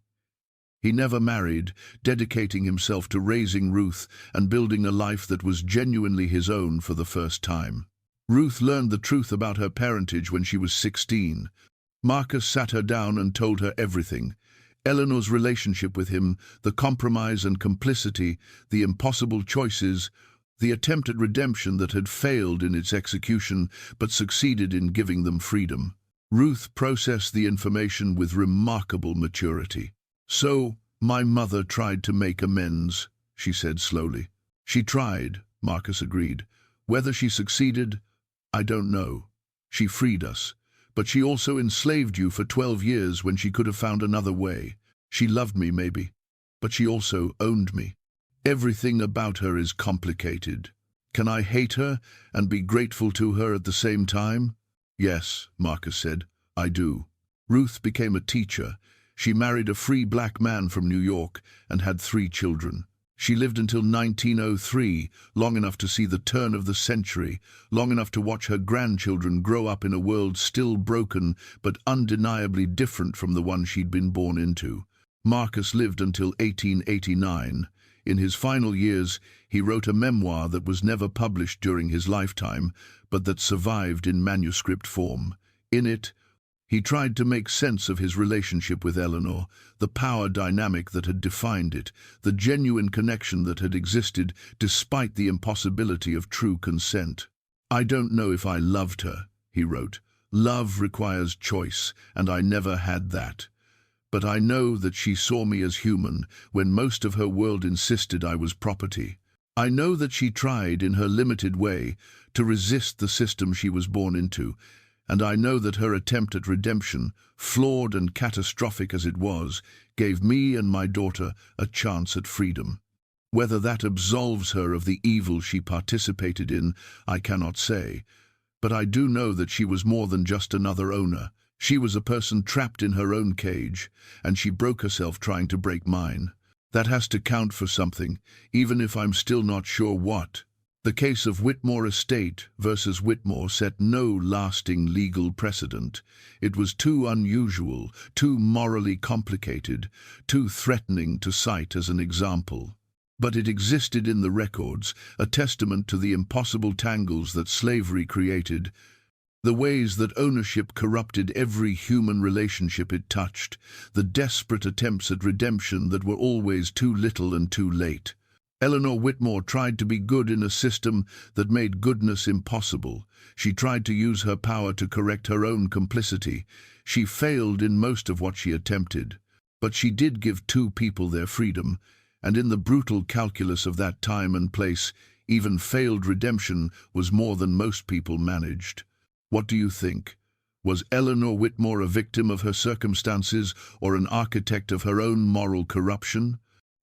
[SPEAKER 1] He never married, dedicating himself to raising Ruth and building a life that was genuinely his own for the first time. Ruth learned the truth about her parentage when she was 16. Marcus sat her down and told her everything. Eleanor's relationship with him, the compromise and complicity, the impossible choices, the attempt at redemption that had failed in its execution but succeeded in giving them freedom. Ruth processed the information with remarkable maturity. "So, my mother tried to make amends," she said slowly. "She tried," Marcus agreed. "Whether she succeeded, I don't know. She freed us. But she also enslaved you for 12 years when she could have found another way. She loved me, maybe, but she also owned me. Everything about her is complicated. Can I hate her and be grateful to her at the same time?" "Yes," Marcus said, "I do." Ruth became a teacher. She married a free black man from New York and had 3 children. She lived until 1903, long enough to see the turn of the century, long enough to watch her grandchildren grow up in a world still broken but undeniably different from the one she'd been born into. Marcus lived until 1889. In his final years, he wrote a memoir that was never published during his lifetime, but that survived in manuscript form. In it, he tried to make sense of his relationship with Eleanor, the power dynamic that had defined it, the genuine connection that had existed despite the impossibility of true consent. "I don't know if I loved her," he wrote. "Love requires choice, and I never had that. But I know that she saw me as human when most of her world insisted I was property. I know that she tried, in her limited way, to resist the system she was born into, and I know that her attempt at redemption, flawed and catastrophic as it was, gave me and my daughter a chance at freedom. Whether that absolves her of the evil she participated in, I cannot say, but I do know that she was more than just another owner. She was a person trapped in her own cage, and she broke herself trying to break mine. That has to count for something, even if I'm still not sure what." The case of Whitmore Estate versus Whitmore set no lasting legal precedent. It was too unusual, too morally complicated, too threatening to cite as an example. But it existed in the records, a testament to the impossible tangles that slavery created, the ways that ownership corrupted every human relationship it touched, the desperate attempts at redemption that were always too little and too late. Eleanor Whitmore tried to be good in a system that made goodness impossible. She tried to use her power to correct her own complicity. She failed in most of what she attempted. But she did give 2 people their freedom, and in the brutal calculus of that time and place, even failed redemption was more than most people managed. What do you think? Was Eleanor Whitmore a victim of her circumstances or an architect of her own moral corruption?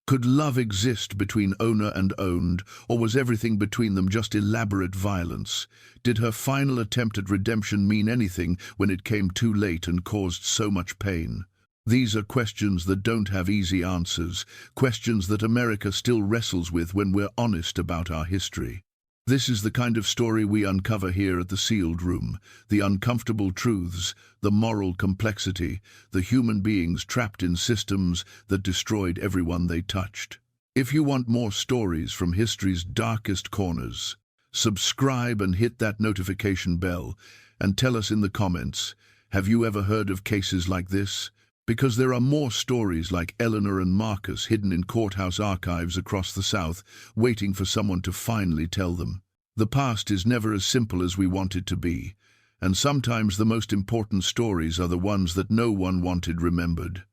[SPEAKER 1] Could love exist between owner and owned, or was everything between them just elaborate violence? Did her final attempt at redemption mean anything when it came too late and caused so much pain? These are questions that don't have easy answers, questions that America still wrestles with when we're honest about our history. This is the kind of story we uncover here at the Sealed Room, the uncomfortable truths, the moral complexity, the human beings trapped in systems that destroyed everyone they touched. If you want more stories from history's darkest corners, subscribe and hit that notification bell, And tell us in the comments, have you ever heard of cases like this? Because there are more stories like Eleanor and Marcus hidden in courthouse archives across the South, waiting for someone to finally tell them. The past is never as simple as we want it to be, and sometimes the most important stories are the ones that no one wanted remembered.